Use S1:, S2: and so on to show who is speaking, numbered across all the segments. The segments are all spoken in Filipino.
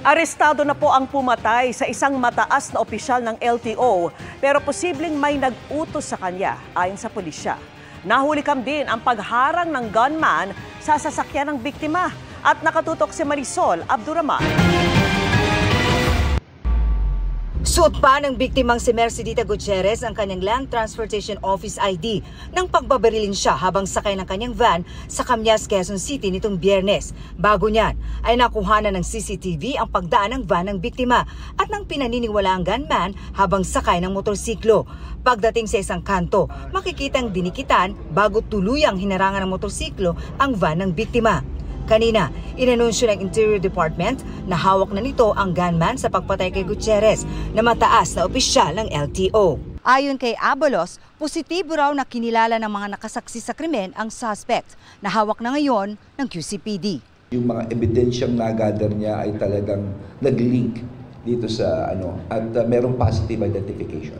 S1: Arestado na po ang pumatay sa isang mataas na opisyal ng LTO pero posibleng may nag-utos sa kanya ayon sa pulisya. Nahulikam din ang pagharang ng gunman sa sasakyan ng biktima at nakatutok si Marisol Abdurrahman.
S2: Suot pa ng biktimang si Mercedita Gutierrez ang kanyang Land Transportation Office ID nang pagbabarilin siya habang sakay ng kanyang van sa Camyas, Quezon City nitong Biyernes. Bago niyan ay nakuhanan ng CCTV ang pagdaan ng van ng biktima at nang pinaniniwala ang gunman habang sakay ng motorsiklo. Pagdating sa isang kanto, makikitang dinikitan bago tuluyang hinarangan ng motorsiklo ang van ng biktima. Kanina, inanunsyo ng Interior Department na hawak na nito ang gunman sa pagpatay kay Gutierrez na mataas na opisyal ng LTO. Ayon kay Abalos, positibo raw na kinilala ng mga nakasaksi sa krimen ang suspect na hawak na ngayon ng QCPD.
S3: Yung mga ebidensyang nagather niya ay talagang nag-link dito sa at merong positive identification.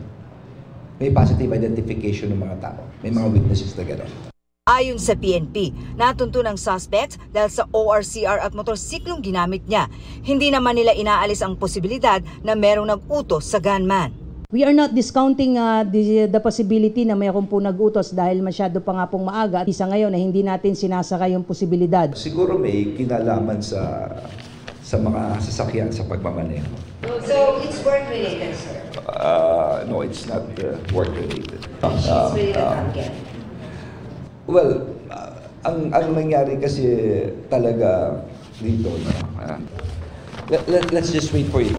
S3: May positive identification ng mga tao. May mga witnesses na gano'n.
S2: Ayon sa PNP, natunto ng suspect dahil sa ORCR at motorsiklong ginamit niya. Hindi naman nila inaalis ang posibilidad na merong nag-utos sa gunman.
S4: We are not discounting the possibility na mayroon po nag-utos dahil masyado pa nga pong maaga. Isa ngayon na hindi natin sinasaka yung posibilidad.
S3: Siguro may kinalaman sa mga sasakyan sa pagmamaneho.
S2: So it's work-related, sir?
S3: No, it's not work-related.
S2: She's really the target.
S3: Well, ang nangyari kasi talaga dito, let's just wait for it.